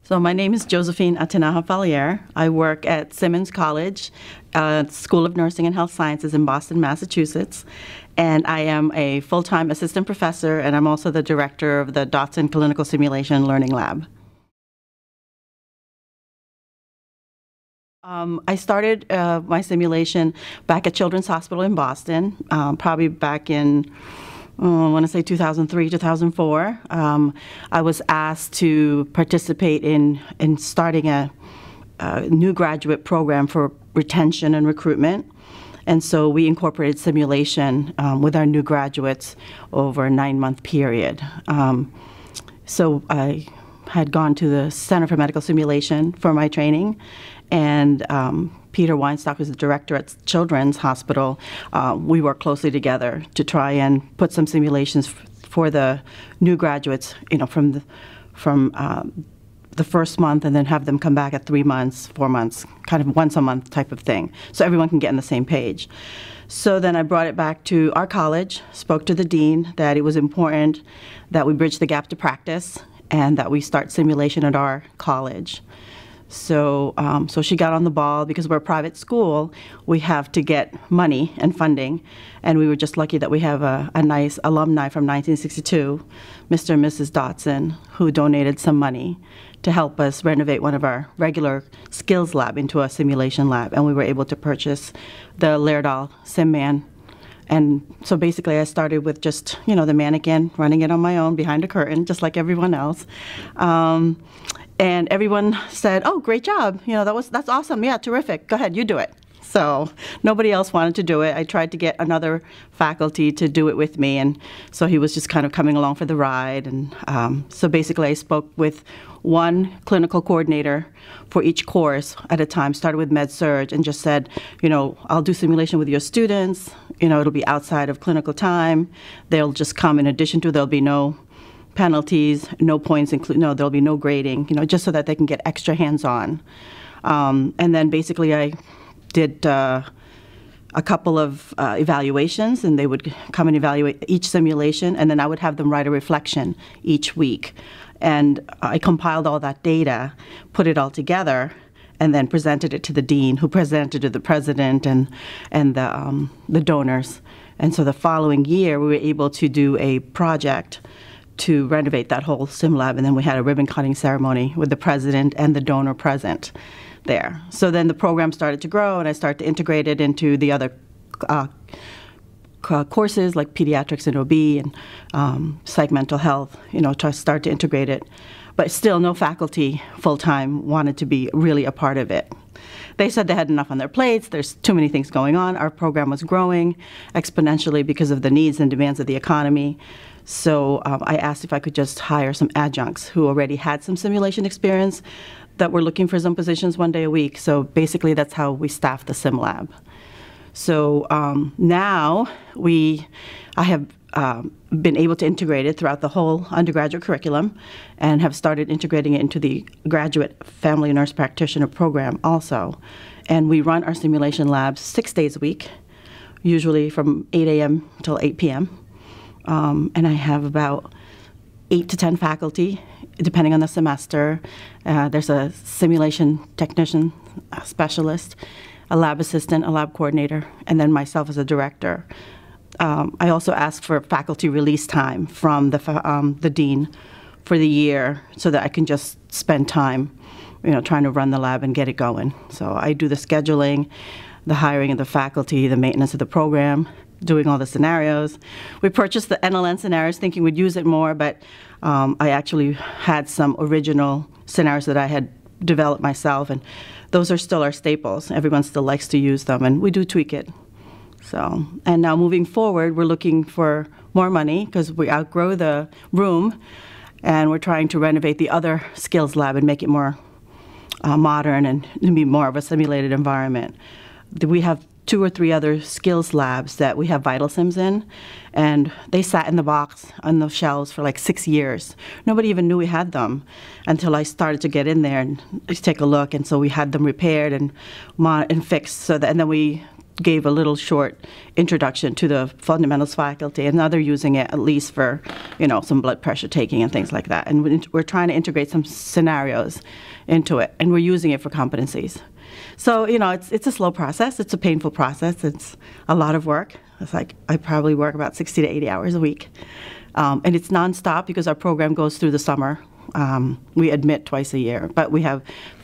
So my name is Josephine Atinaja-Faller. I work at Simmons College, School of Nursing and Health Sciences in Boston, Massachusetts. And I am a full-time assistant professor, and I'm also the director of the Dotson Clinical Simulation Learning Lab. I started my simulation back at Children's Hospital in Boston, probably back in I want to say 2003, 2004. I was asked to participate in starting a new graduate program for retention and recruitment. And so we incorporated simulation with our new graduates over a 9-month period. So I had gone to the Center for Medical Simulation for my training, and Peter Weinstock, who's the director at Children's Hospital, we work closely together to try and put some simulations for the new graduates, from the first month, and then have them come back at 3 months, 4 months, kind of once a month type of thing, so everyone can get on the same page. So then I brought it back to our college, spoke to the dean that it was important that we bridge the gap to practice and that we start simulation at our college. So she got on the ball. Because we're a private school, we have to get money and funding, and we were just lucky that we have a nice alumni from 1962, Mr. and Mrs. Dotson, who donated some money to help us renovate one of our regular skills lab into a simulation lab, and we were able to purchase the Laerdal SimMan. And so basically I started with just, the mannequin, running it on my own behind a curtain, just like everyone else. And everyone said, "Oh, great job! That's awesome. Yeah, terrific. Go ahead, you do it." So nobody else wanted to do it. I tried to get another faculty to do it with me, and so he was just kind of coming along for the ride. And so basically, I spoke with one clinical coordinator for each course at a time. Started with Med-Surg and just said, "I'll do simulation with your students. It'll be outside of clinical time. They'll just come in addition to. There'll be no penalties, no points included. No, there'll be no grading. Just so that they can get extra hands-on." And then basically, I did a couple of evaluations, and they would come and evaluate each simulation, and then I would have them write a reflection each week. And I compiled all that data, put it all together, and then presented it to the dean, who presented to the president and the donors. And so the following year, we were able to do a project to renovate that whole sim lab, and then we had a ribbon cutting ceremony with the president and the donor present there. So then the program started to grow, and I started to integrate it into the other courses like pediatrics and OB and psych mental health, to start to integrate it. But still, no faculty full-time wanted to be really a part of it. They said they had enough on their plates. There's too many things going on. Our program was growing exponentially because of the needs and demands of the economy. So I asked if I could just hire some adjuncts who already had some simulation experience that were looking for some positions 1 day a week. So basically, that's how we staffed the sim lab. So now I have been able to integrate it throughout the whole undergraduate curriculum, and have started integrating it into the graduate family nurse practitioner program also. And we run our simulation labs 6 days a week, usually from 8 a.m. till 8 p.m. And I have about 8 to 10 faculty, depending on the semester. There's a simulation technician, a specialist, a lab assistant, a lab coordinator, and then myself as a director. I also ask for faculty release time from the dean for the year, so that I can just spend time, trying to run the lab and get it going. So I do the scheduling, the hiring of the faculty, the maintenance of the program, doing all the scenarios. We purchased the NLN scenarios thinking we'd use it more, but I actually had some original scenarios that I had developed myself, and those are still our staples. Everyone still likes to use them, and we do tweak it. So, and now moving forward, we're looking for more money because we outgrow the room, and we're trying to renovate the other skills lab and make it more modern and be more of a simulated environment. We have 2 or 3 other skills labs that we have vital sims in, and they sat in the box on the shelves for like 6 years. Nobody even knew we had them until I started to get in there and take a look, and so we had them repaired and fixed, and then we gave a little short introduction to the fundamentals faculty, and now they're using it at least for, some blood pressure taking and things like that. And we're trying to integrate some scenarios into it, and we're using it for competencies. So, it's a slow process. It's a painful process. It's a lot of work. It's like I probably work about 60 to 80 hours a week. And it's nonstop because our program goes through the summer. We admit twice a year, but we have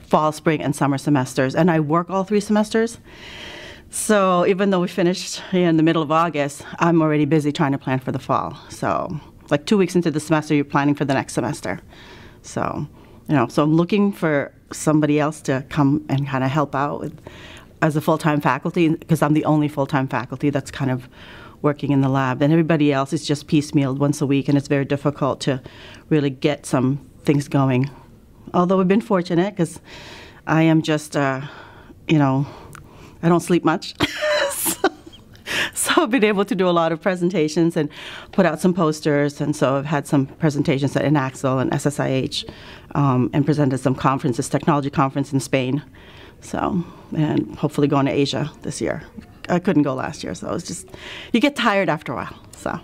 fall, spring, and summer semesters, and I work all 3 semesters. So even though we finished in the middle of August, I'm already busy trying to plan for the fall. So like 2 weeks into the semester, you're planning for the next semester. So, so I'm looking for somebody else to come and kind of help out as a full-time faculty, because I'm the only full-time faculty that's kind of working in the lab. And everybody else is just piecemealed once a week, and it's very difficult to really get some things going. Although we've been fortunate, because I am just, I don't sleep much. So I've been able to do a lot of presentations and put out some posters, and so I've had some presentations at INAXL and SSIH, and presented some conferences, technology conference in Spain. So, and hopefully going to Asia this year. I couldn't go last year, so it's just, you get tired after a while, so.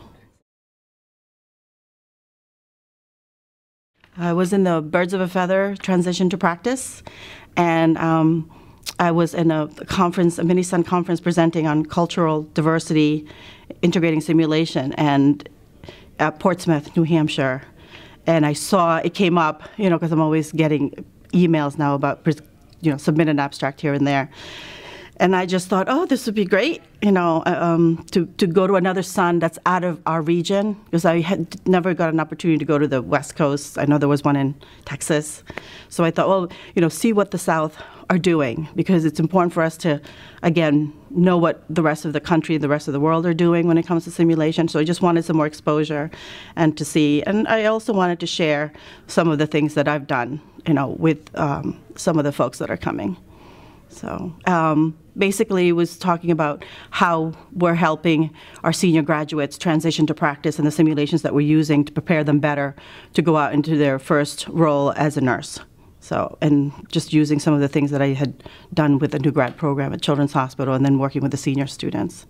I was in the Birds of a Feather transition to practice, and I was in a conference, a mini-sun conference, presenting on cultural diversity, integrating simulation, and at Portsmouth, New Hampshire. And I saw it came up, because I'm always getting emails now about, submit an abstract here and there. And I just thought, oh, this would be great, to go to another sun that's out of our region, because I had never got an opportunity to go to the West Coast. I know there was one in Texas. So I thought, well, see what the South are doing, because it's important for us to, again, know what the rest of the country, the rest of the world are doing when it comes to simulation. So I just wanted some more exposure and to see. And I also wanted to share some of the things that I've done, with some of the folks that are coming. So basically, it was talking about how we're helping our senior graduates transition to practice and the simulations that we're using to prepare them better to go out into their first role as a nurse. So, and just using some of the things that I had done with the new grad program at Children's Hospital, and then working with the senior students.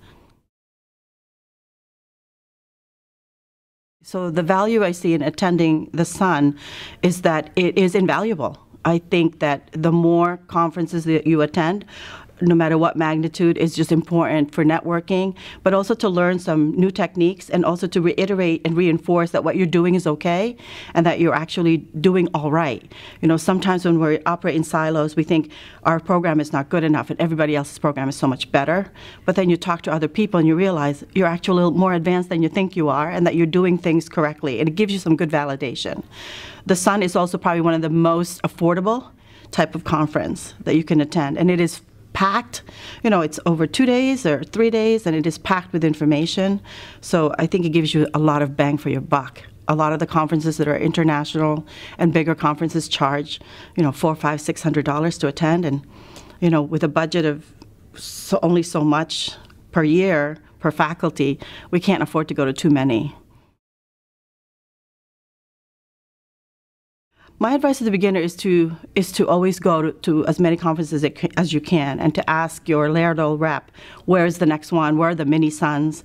So the value I see in attending the Sun is that it is invaluable. I think that the more conferences that you attend, no matter what magnitude, is just important for networking, but also to learn some new techniques, and also to reiterate and reinforce that what you're doing is okay and that you're actually doing all right. Sometimes when we operate in silos, we think our program is not good enough and everybody else's program is so much better. But then you talk to other people and you realize you're actually a little more advanced than you think you are, and that you're doing things correctly, and it gives you some good validation. The Sun is also probably one of the most affordable type of conference that you can attend, and it is packed. It's over 2 days or 3 days, and it is packed with information. So I think it gives you a lot of bang for your buck. A lot of the conferences that are international and bigger conferences charge, $400, $500, $600 to attend, and with a budget of only so much per year per faculty, we can't afford to go to too many. My advice to the beginner is to always go to as many conferences as you can, and to ask your Laerdal rep, where is the next one, where are the mini-suns,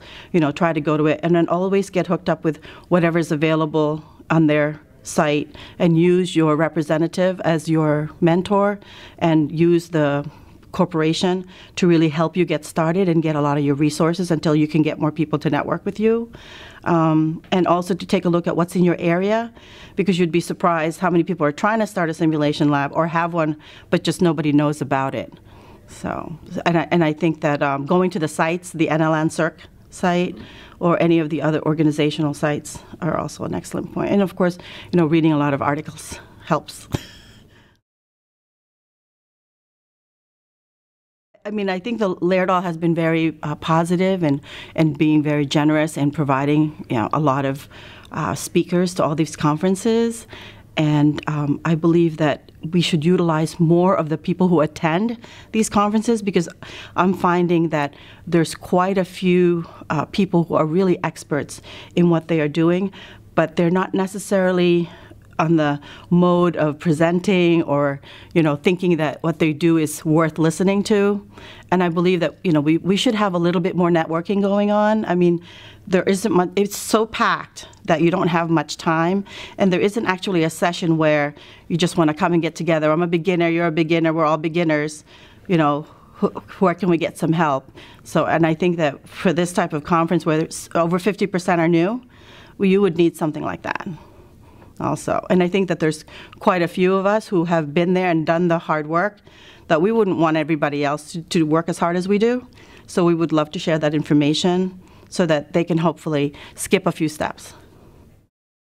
try to go to it, and then always get hooked up with whatever is available on their site, and use your representative as your mentor, and use the corporation to really help you get started and get a lot of your resources until you can get more people to network with you. And also to take a look at what's in your area, because you'd be surprised how many people are trying to start a simulation lab or have one, but just nobody knows about it. So, and I think that going to the sites, the NLN-CIRC site, or any of the other organizational sites are also an excellent point. And of course, reading a lot of articles helps. I mean, I think the Laerdal has been very positive and being very generous and providing, a lot of speakers to all these conferences. And I believe that we should utilize more of the people who attend these conferences, because I'm finding that there's quite a few people who are really experts in what they are doing, but they're not necessarily on the mode of presenting or, thinking that what they do is worth listening to. And I believe that, we should have a little bit more networking going on. I mean, there isn't much, it's so packed that you don't have much time, and there isn't actually a session where you just want to come and get together. I'm a beginner, you're a beginner, we're all beginners, where can we get some help? So, and I think that for this type of conference where over 50% are new, you would need something like that also. And I think that there's quite a few of us who have been there and done the hard work, that we wouldn't want everybody else to work as hard as we do. So we would love to share that information so that they can hopefully skip a few steps.